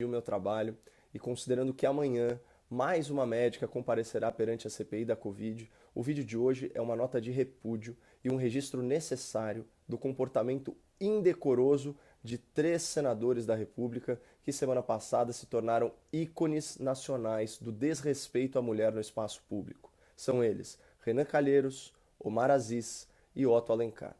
o meu trabalho e considerando que amanhã mais uma médica comparecerá perante a CPI da Covid, o vídeo de hoje é uma nota de repúdio e um registro necessário do comportamento indecoroso de 3 senadores da República que semana passada se tornaram ícones nacionais do desrespeito à mulher no espaço público. São eles Renan Calheiros, Omar Aziz e Otto Alencar.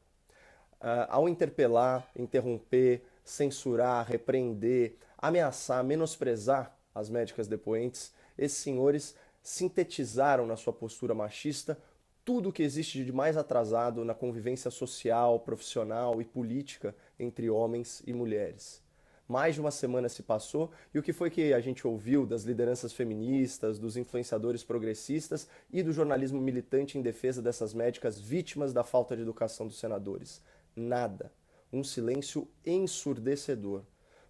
Ao interpelar, interromper, censurar, repreender, ameaçar, menosprezar as médicas depoentes, esses senhores sintetizaram na sua postura machista tudo o que existe de mais atrasado na convivência social, profissional e política entre homens e mulheres. Mais de uma semana se passou e o que foi que a gente ouviu das lideranças feministas, dos influenciadores progressistas e do jornalismo militante em defesa dessas médicas vítimas da falta de educação dos senadores? Nada. Um silêncio ensurdecedor.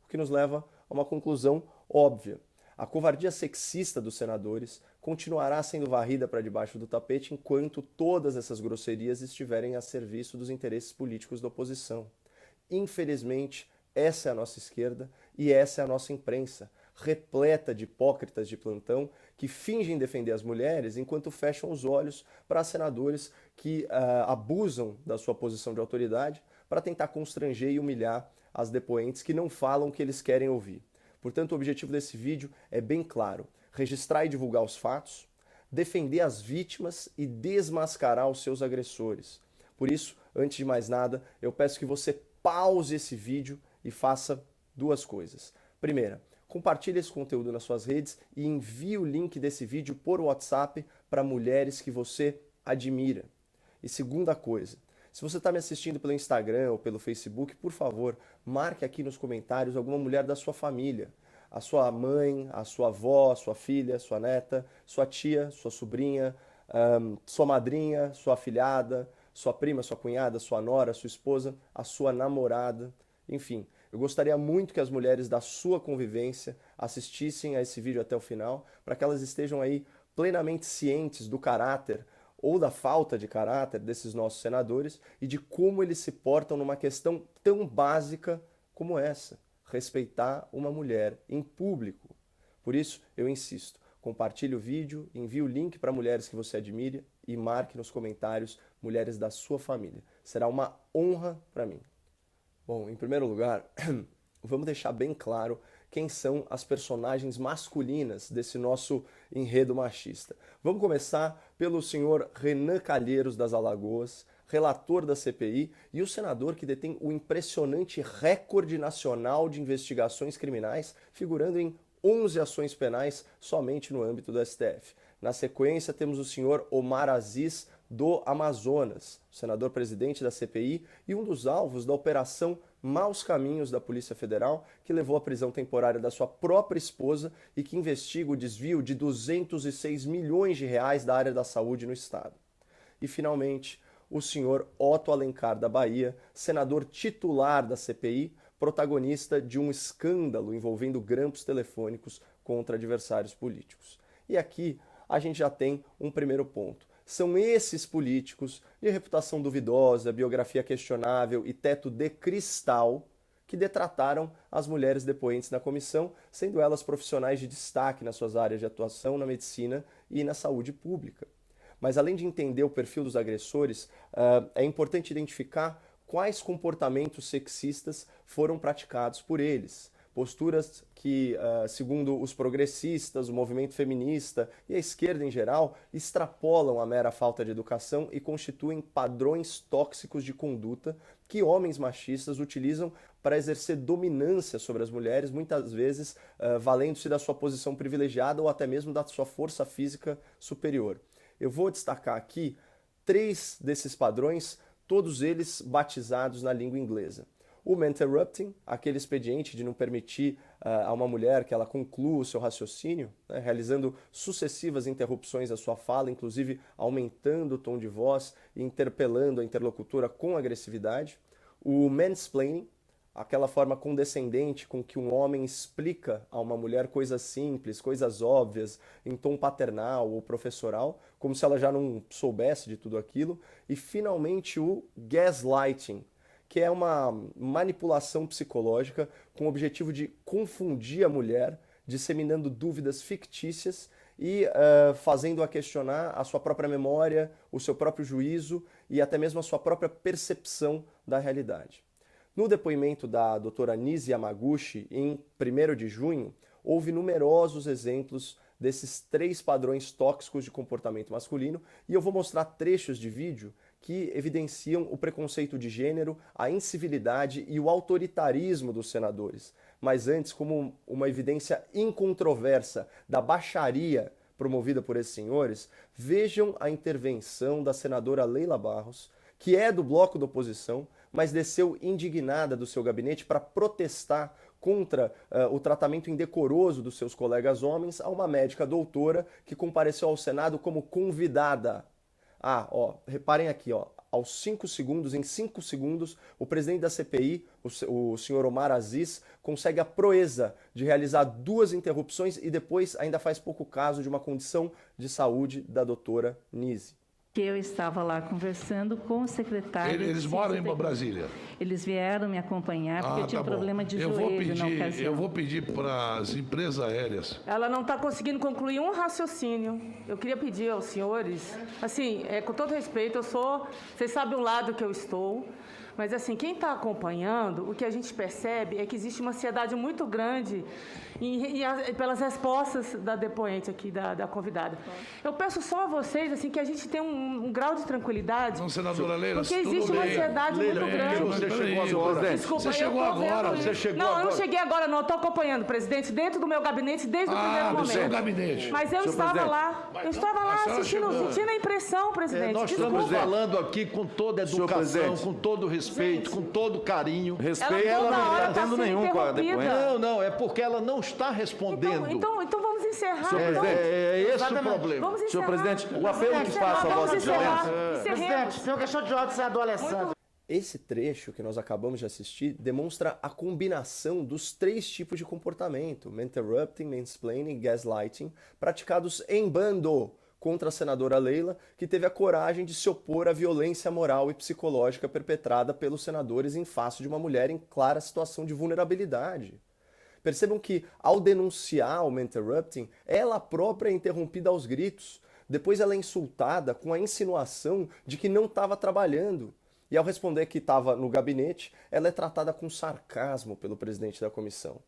O que nos leva a uma conclusão óbvia. A covardia sexista dos senadores continuará sendo varrida para debaixo do tapete enquanto todas essas grosserias estiverem a serviço dos interesses políticos da oposição. Infelizmente, essa é a nossa esquerda e essa é a nossa imprensa, repleta de hipócritas de plantão que fingem defender as mulheres enquanto fecham os olhos para senadores que abusam da sua posição de autoridade para tentar constranger e humilhar as depoentes que não falam o que eles querem ouvir. Portanto, o objetivo desse vídeo é bem claro: registrar e divulgar os fatos, defender as vítimas e desmascarar os seus agressores. Por isso, antes de mais nada, eu peço que você pause esse vídeo e faça duas coisas. Primeira, compartilhe esse conteúdo nas suas redes e envie o link desse vídeo por WhatsApp para mulheres que você admira. E segunda coisa, se você está me assistindo pelo Instagram ou pelo Facebook, por favor, marque aqui nos comentários alguma mulher da sua família. A sua mãe, a sua avó, a sua filha, sua neta, sua tia, sua sobrinha, sua madrinha, sua afilhada, sua prima, sua cunhada, sua nora, sua esposa, a sua namorada, enfim. Eu gostaria muito que as mulheres da sua convivência assistissem a esse vídeo até o final, para que elas estejam aí plenamente cientes do caráter ou da falta de caráter desses nossos senadores e de como eles se portam numa questão tão básica como essa: respeitar uma mulher em público. Por isso, eu insisto, compartilhe o vídeo, envie o link para mulheres que você admire e marque nos comentários mulheres da sua família. Será uma honra para mim. Bom, em primeiro lugar, vamos deixar bem claro quem são as personagens masculinas desse nosso enredo machista. Vamos começar pelo senhor Renan Calheiros das Alagoas, relator da CPI e o senador que detém o impressionante recorde nacional de investigações criminais, figurando em 11 ações penais somente no âmbito do STF. Na sequência, temos o senhor Omar Aziz, do Amazonas, senador presidente da CPI e um dos alvos da Operação Maus Caminhos da Polícia Federal, que levou à prisão temporária da sua própria esposa e que investiga o desvio de 206 milhões de reais da área da saúde no estado. E, finalmente, o senhor Otto Alencar da Bahia, senador titular da CPI, protagonista de um escândalo envolvendo grampos telefônicos contra adversários políticos. E aqui a gente já tem um primeiro ponto. São esses políticos de reputação duvidosa, biografia questionável e teto de cristal que detrataram as mulheres depoentes na comissão, sendo elas profissionais de destaque nas suas áreas de atuação na medicina e na saúde pública. Mas além de entender o perfil dos agressores, é importante identificar quais comportamentos sexistas foram praticados por eles. Posturas que, segundo os progressistas, o movimento feminista e a esquerda em geral, extrapolam a mera falta de educação e constituem padrões tóxicos de conduta que homens machistas utilizam para exercer dominância sobre as mulheres, muitas vezes valendo-se da sua posição privilegiada ou até mesmo da sua força física superior. Eu vou destacar aqui 3 desses padrões, todos eles batizados na língua inglesa. O interrupting, aquele expediente de não permitir a uma mulher que ela conclua o seu raciocínio, né, realizando sucessivas interrupções à sua fala, inclusive aumentando o tom de voz e interpelando a interlocutora com agressividade. O mansplaining, aquela forma condescendente com que um homem explica a uma mulher coisas simples, coisas óbvias, em tom paternal ou professoral, como se ela já não soubesse de tudo aquilo. E, finalmente, o gaslighting, que é uma manipulação psicológica com o objetivo de confundir a mulher, disseminando dúvidas fictícias e fazendo-a questionar a sua própria memória, o seu próprio juízo e até mesmo a sua própria percepção da realidade. No depoimento da doutora Nise Yamaguchi, em 1º de junho, houve numerosos exemplos desses 3 padrões tóxicos de comportamento masculino e eu vou mostrar trechos de vídeo que evidenciam o preconceito de gênero, a incivilidade e o autoritarismo dos senadores. Mas antes, como uma evidência incontroversa da baixaria promovida por esses senhores, vejam a intervenção da senadora Leila Barros, que é do bloco da oposição, mas desceu indignada do seu gabinete para protestar contra o tratamento indecoroso dos seus colegas homens a uma médica doutora que compareceu ao Senado como convidada. Reparem aqui, aos 5 segundos, em 5 segundos, o presidente da CPI, o senhor Omar Aziz, consegue a proeza de realizar 2 interrupções e depois ainda faz pouco caso de uma condição de saúde da doutora Nise. Que eu estava lá conversando com o secretário... Eles moram em Brasília? Eles vieram me acompanhar porque eu tinha um problema de joelho na ocasião. Eu vou pedir para as empresas aéreas... Ela não está conseguindo concluir um raciocínio. Eu queria pedir aos senhores, assim, com todo respeito, vocês sabem o lado que eu estou, mas assim, quem está acompanhando, o que a gente percebe é que existe uma ansiedade muito grande pelas respostas da depoente aqui, da convidada. Eu peço só a vocês, assim, que a gente tenha um grau de tranquilidade. Não, senadora Leila, porque existe uma ansiedade muito grande. Você chegou agora. Desculpa, você chegou agora. Não, eu não cheguei agora, não. Eu estou acompanhando, presidente, dentro do meu gabinete, desde o primeiro momento. Do seu gabinete. Mas eu estava lá. Eu estava lá sentindo a impressão, presidente. Nós estamos falando aqui com toda educação, com todo respeito, com todo carinho. Respeito, ela não está tendo nenhum com a depoente. Não, é porque ela não está respondendo. Então vamos encerrar. É esse o problema. Vamos encerrar. Senhor presidente, o apelo que faço a Vossa Excelência. Presidente, senhor questão de ordem, senador Alessandro. Esse trecho que nós acabamos de assistir demonstra a combinação dos 3 tipos de comportamento, interrupting, mansplaining e gaslighting, praticados em bando contra a senadora Leila, que teve a coragem de se opor à violência moral e psicológica perpetrada pelos senadores em face de uma mulher em clara situação de vulnerabilidade. Percebam que, ao denunciar o interrupting, ela própria é interrompida aos gritos. Depois ela é insultada com a insinuação de que não estava trabalhando. E ao responder que estava no gabinete, ela é tratada com sarcasmo pelo presidente da comissão.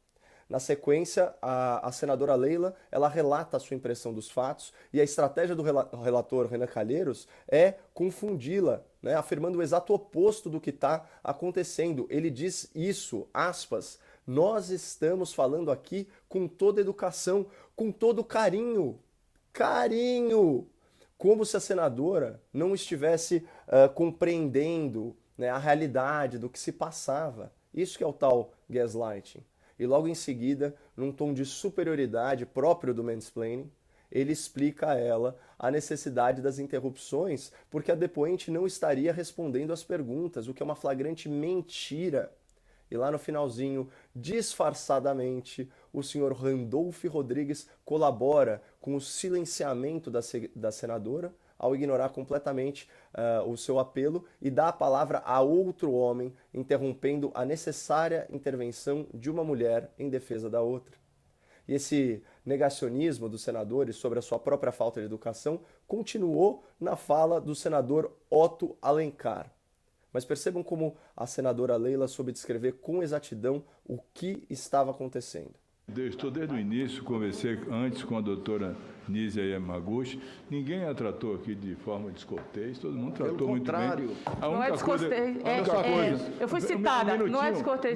Na sequência, a senadora Leila, ela relata a sua impressão dos fatos e a estratégia do relator Renan Calheiros é confundi-la, né, afirmando o exato oposto do que está acontecendo. Ele diz isso, aspas, nós estamos falando aqui com toda educação, com todo carinho. Carinho! Como se a senadora não estivesse compreendendo, né, a realidade do que se passava. Isso que é o tal gaslighting. E logo em seguida, num tom de superioridade próprio do mansplaining, ele explica a ela a necessidade das interrupções porque a depoente não estaria respondendo às perguntas, o que é uma flagrante mentira. E lá no finalzinho, disfarçadamente, o senhor Randolph Rodrigues colabora com o silenciamento da senadora ao ignorar completamente o seu apelo e dá a palavra a outro homem, interrompendo a necessária intervenção de uma mulher em defesa da outra. E esse negacionismo dos senadores sobre a sua própria falta de educação continuou na fala do senador Otto Alencar. Mas percebam como a senadora Leila soube descrever com exatidão o que estava acontecendo. Eu estou desde o início, conversei antes com a doutora Nise Yamaguchi, ninguém a tratou aqui de forma descortês, todo mundo tratou muito bem. Não é descortês, eu fui citada, não é descortês,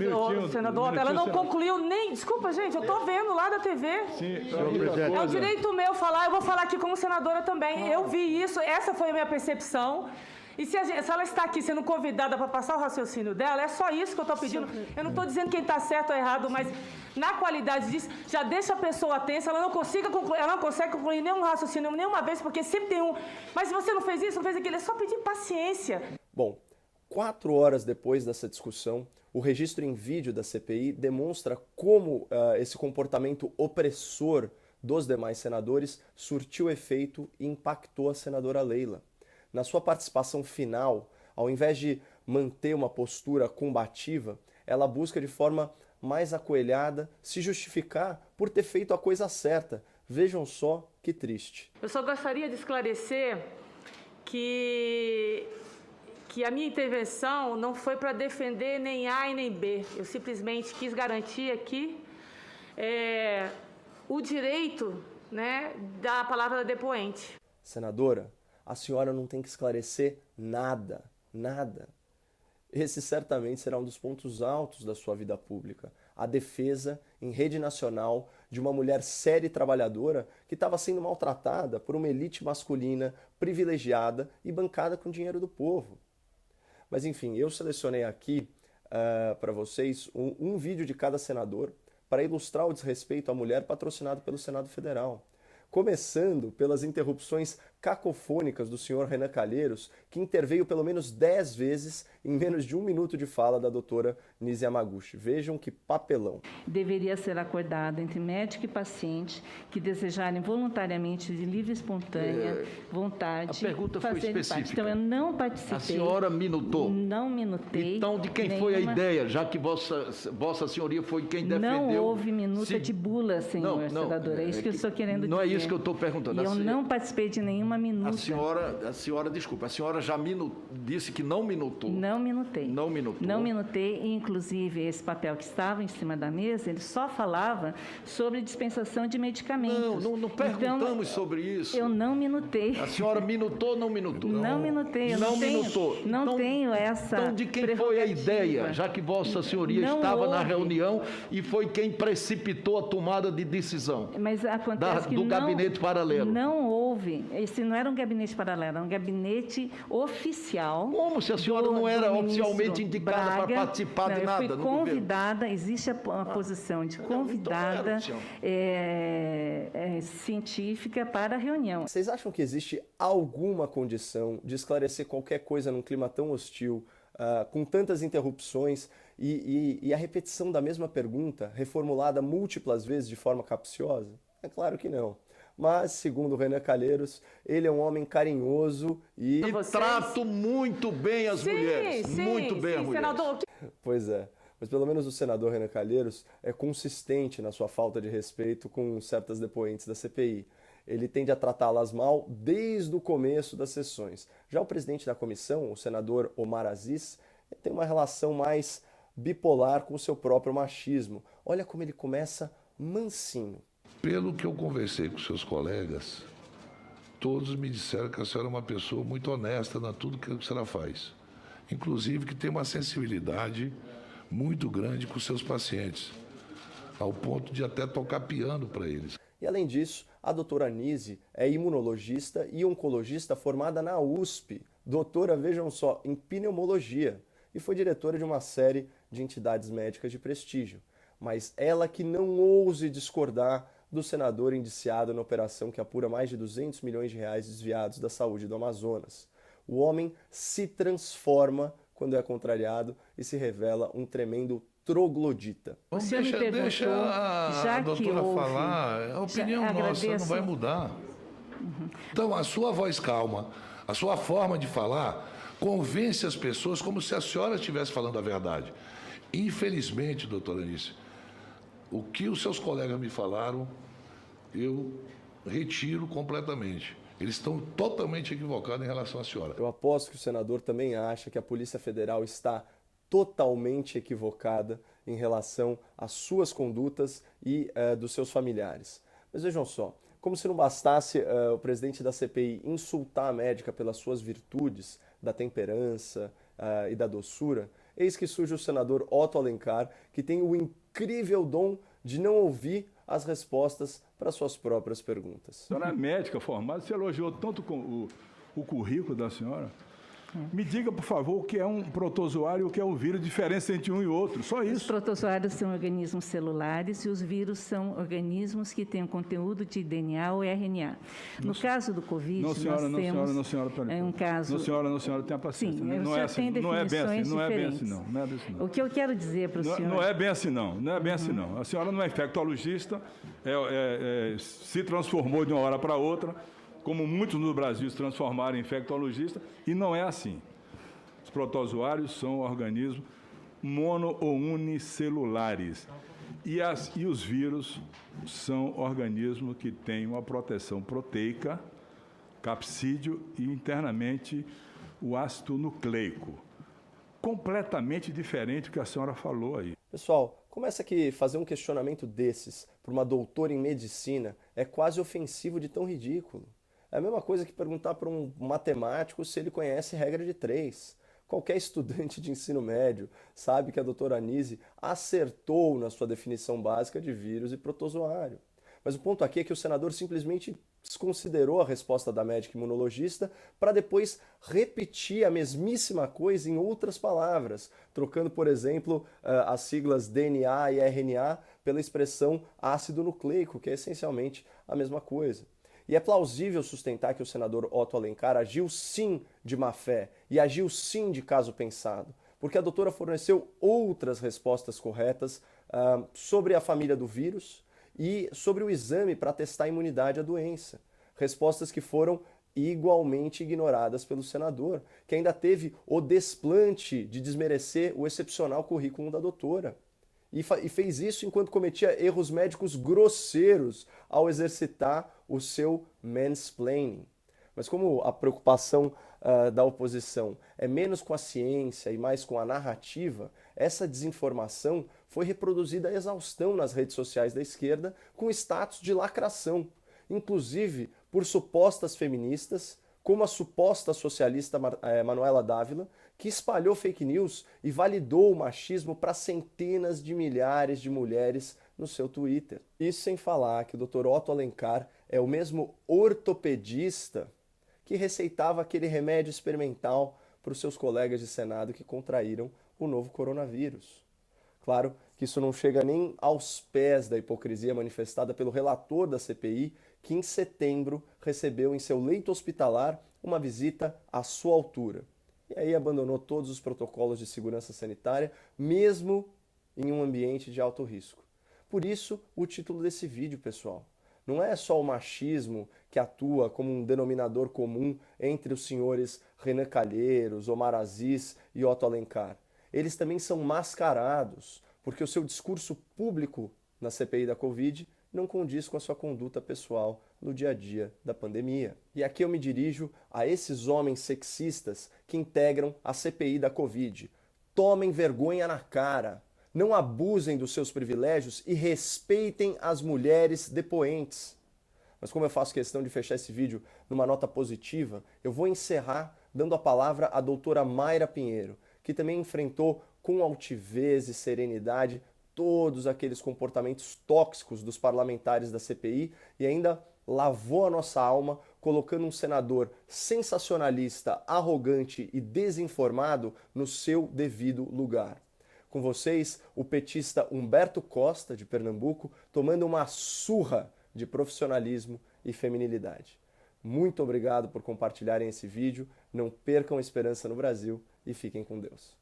senador, ela não concluiu nem, desculpa gente, eu estou vendo lá da TV. Sim, é o direito meu falar, eu vou falar aqui como senadora também, eu vi isso, essa foi a minha percepção. E se ela está aqui sendo convidada para passar o raciocínio dela, é só isso que eu estou pedindo. Eu não estou dizendo quem está certo ou errado, mas na qualidade disso, já deixa a pessoa tensa, ela não consegue concluir nenhum raciocínio nenhuma vez, porque sempre tem um. Mas se você não fez isso, não fez aquilo, é só pedir paciência. Bom, 4 horas depois dessa discussão, o registro em vídeo da CPI demonstra como esse comportamento opressor dos demais senadores surtiu efeito e impactou a senadora Leila. Na sua participação final, ao invés de manter uma postura combativa, ela busca de forma mais acoelhada se justificar por ter feito a coisa certa. Vejam só que triste. Eu só gostaria de esclarecer que a minha intervenção não foi para defender nem A e nem B. Eu simplesmente quis garantir aqui o direito, né, da palavra da depoente. Senadora, a senhora não tem que esclarecer nada, nada. Esse certamente será um dos pontos altos da sua vida pública. A defesa em rede nacional de uma mulher séria e trabalhadora que estava sendo maltratada por uma elite masculina privilegiada e bancada com dinheiro do povo. Mas enfim, eu selecionei aqui para vocês um vídeo de cada senador para ilustrar o desrespeito à mulher patrocinado pelo Senado Federal. Começando pelas interrupções cacofônicas do senhor Renan Calheiros, que interveio pelo menos 10 vezes em menos de 1 minuto de fala da doutora Nise Yamaguchi. Vejam que papelão. Deveria ser acordado entre médico e paciente que desejarem voluntariamente, de livre e espontânea vontade, a pergunta foi específica. Parte. Então, eu não participei. A senhora minutou? Não minutei. Então, de quem foi a ideia, já que vossa senhoria foi quem defendeu? Não houve minuta de bula, senhor senador. É isso que eu estou querendo dizer. Não é isso que eu estou perguntando. E eu não participei de nenhuma minuta. A senhora, desculpa, a senhora já disse que não minutou. Não minutei. Não minutou. Não minutei, e inclusive esse papel que estava em cima da mesa, ele só falava sobre dispensação de medicamentos. Não perguntamos sobre isso. Eu não minutei. A senhora minutou ou não minutou? Não minutei. Não minutou. Não tenho essa. Então, de quem foi a ideia, já que Vossa Senhoria estava na reunião e foi quem precipitou a tomada de decisão? Mas acontece que do gabinete paralelo. Não houve. Esse não era um gabinete paralelo, era um gabinete oficial. Como se a senhora não era oficialmente indicada para participar de nada? Eu fui convidada, existe a posição de convidada científica para a reunião. Vocês acham que existe alguma condição de esclarecer qualquer coisa num clima tão hostil, com tantas interrupções e a repetição da mesma pergunta, reformulada múltiplas vezes de forma capciosa? É claro que não. Mas, segundo o Renan Calheiros, ele é um homem carinhoso e trato muito bem as mulheres. Muito bem as mulheres. Senador. Pois é. Mas pelo menos o senador Renan Calheiros é consistente na sua falta de respeito com certas depoentes da CPI. Ele tende a tratá-las mal desde o começo das sessões. Já o presidente da comissão, o senador Omar Aziz, tem uma relação mais bipolar com o seu próprio machismo. Olha como ele começa mansinho. Pelo que eu conversei com seus colegas, todos me disseram que a senhora é uma pessoa muito honesta na tudo que a senhora faz. Inclusive que tem uma sensibilidade muito grande com seus pacientes, ao ponto de até tocar piano para eles. E além disso, a doutora Nise é imunologista e oncologista formada na USP. Doutora, vejam só, em pneumologia. E foi diretora de uma série de entidades médicas de prestígio. Mas ela que não ouse discordar do senador indiciado na operação que apura mais de 200 milhões de reais desviados da saúde do Amazonas. O homem se transforma quando é contrariado e se revela um tremendo troglodita. Deixa a doutora falar, a opinião nossa não vai mudar. Então, a sua voz calma, a sua forma de falar, convence as pessoas como se a senhora estivesse falando a verdade. Infelizmente, doutora Anice, o que os seus colegas me falaram, eu retiro completamente. Eles estão totalmente equivocados em relação à senhora. Eu aposto que o senador também acha que a Polícia Federal está totalmente equivocada em relação às suas condutas e dos seus familiares. Mas vejam só, como se não bastasse o presidente da CPI insultar a médica pelas suas virtudes, da temperança e da doçura, eis que surge o senador Otto Alencar, que tem o incrível dom de não ouvir as respostas para suas próprias perguntas. A senhora é médica formada, você elogiou tanto o currículo da senhora. Me diga, por favor, o que é um protozoário e o que é um vírus, diferença entre um e outro, só isso. Os protozoários são organismos celulares e os vírus são organismos que têm um conteúdo de DNA ou RNA. No caso do Covid, não, senhora, nós temos não, senhora, um caso... Não, senhora, tenha paciência. Sim, não é assim, não é bem assim, não é bem assim, não. Não é bem assim, não. O que eu quero dizer para o senhor... Não é bem assim, não. Não é bem assim, não. A senhora não é infectologista, se transformou de uma hora para outra, como muitos no Brasil se transformaram em infectologista, e não é assim. Os protozoários são organismos mono ou unicelulares. E os vírus são organismos que têm uma proteção proteica, capsídeo e internamente o ácido nucleico. Completamente diferente do que a senhora falou aí. Pessoal, começa que fazer um questionamento desses para uma doutora em medicina é quase ofensivo de tão ridículo. É a mesma coisa que perguntar para um matemático se ele conhece regra de 3. Qualquer estudante de ensino médio sabe que a doutora Anísio acertou na sua definição básica de vírus e protozoário. Mas o ponto aqui é que o senador simplesmente desconsiderou a resposta da médica imunologista para depois repetir a mesmíssima coisa em outras palavras, trocando, por exemplo, as siglas DNA e RNA pela expressão ácido nucleico, que é essencialmente a mesma coisa. E é plausível sustentar que o senador Otto Alencar agiu sim de má fé e agiu sim de caso pensado, porque a doutora forneceu outras respostas corretas sobre a família do vírus e sobre o exame para testar a imunidade à doença. Respostas que foram igualmente ignoradas pelo senador, que ainda teve o desplante de desmerecer o excepcional currículo da doutora. E fez isso enquanto cometia erros médicos grosseiros ao exercitar o seu mansplaining. Mas como a preocupação da oposição é menos com a ciência e mais com a narrativa, essa desinformação foi reproduzida a exaustão nas redes sociais da esquerda com status de lacração, inclusive por supostas feministas, como a suposta socialista Manuela Dávila, que espalhou fake news e validou o machismo para centenas de milhares de mulheres no seu Twitter. Isso sem falar que o Dr. Otto Alencar é o mesmo ortopedista que receitava aquele remédio experimental para os seus colegas de Senado que contraíram o novo coronavírus. Claro que isso não chega nem aos pés da hipocrisia manifestada pelo relator da CPI, que em setembro recebeu em seu leito hospitalar uma visita à sua altura. E aí abandonou todos os protocolos de segurança sanitária, mesmo em um ambiente de alto risco. Por isso, o título desse vídeo, pessoal. Não é só o machismo que atua como um denominador comum entre os senhores Renan Calheiros, Omar Aziz e Otto Alencar. Eles também são mascarados, porque o seu discurso público na CPI da Covid não condiz com a sua conduta pessoal no dia a dia da pandemia. E aqui eu me dirijo a esses homens sexistas que integram a CPI da Covid. Tomem vergonha na cara, não abusem dos seus privilégios e respeitem as mulheres depoentes. Mas como eu faço questão de fechar esse vídeo numa nota positiva, eu vou encerrar dando a palavra à doutora Mayra Pinheiro, que também enfrentou com altivez e serenidade todos aqueles comportamentos tóxicos dos parlamentares da CPI e ainda lavou a nossa alma colocando um senador sensacionalista, arrogante e desinformado no seu devido lugar. Com vocês, o petista Humberto Costa, de Pernambuco, tomando uma surra de profissionalismo e feminilidade. Muito obrigado por compartilharem esse vídeo, não percam a esperança no Brasil e fiquem com Deus.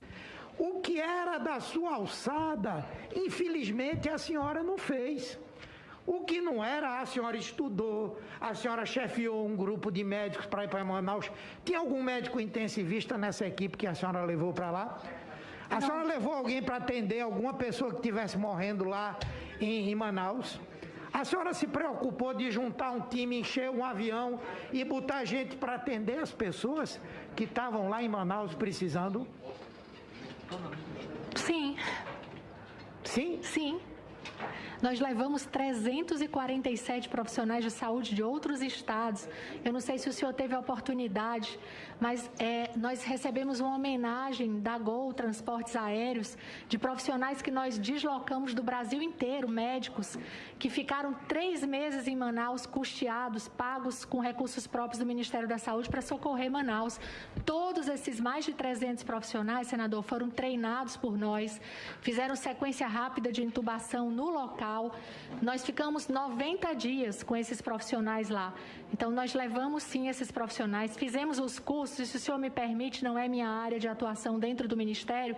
O que era da sua alçada, infelizmente a senhora não fez. O que não era, a senhora estudou, a senhora chefiou um grupo de médicos para ir para Manaus. Tinha algum médico intensivista nessa equipe que a senhora levou para lá? A senhora levou alguém para atender alguma pessoa que estivesse morrendo lá em Manaus? A senhora se preocupou de juntar um time, encher um avião e botar gente para atender as pessoas que estavam lá em Manaus precisando? Sim. Sim? Sim. Nós levamos 347 profissionais de saúde de outros estados. Eu não sei se o senhor teve a oportunidade, mas nós recebemos uma homenagem da Gol Transportes Aéreos de profissionais que nós deslocamos do Brasil inteiro, médicos, que ficaram 3 meses em Manaus, custeados, pagos com recursos próprios do Ministério da Saúde para socorrer Manaus. Todos esses mais de 300 profissionais, senador, foram treinados por nós, fizeram sequência rápida de intubação no local. Nós ficamos 90 dias com esses profissionais lá. Então, nós levamos, sim, esses profissionais, fizemos os cursos, e se o senhor me permite, não é minha área de atuação dentro do Ministério,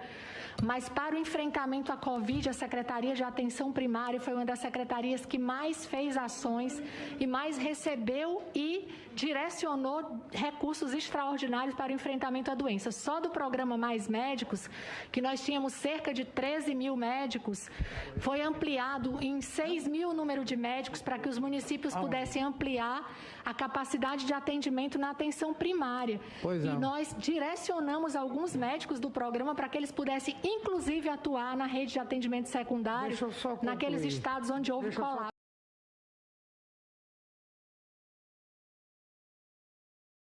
mas para o enfrentamento à Covid, a Secretaria de Atenção Primária foi uma das secretarias que mais fez ações e mais recebeu e direcionou recursos extraordinários para o enfrentamento à doença. Só do programa Mais Médicos, que nós tínhamos cerca de 13 mil médicos, foi ampliado em 6 mil o número de médicos para que os municípios pudessem ampliar a capacidade de atendimento na atenção primária. E nós direcionamos alguns médicos do programa para que eles pudessem, inclusive, atuar na rede de atendimento secundário naqueles estados onde houve colapso.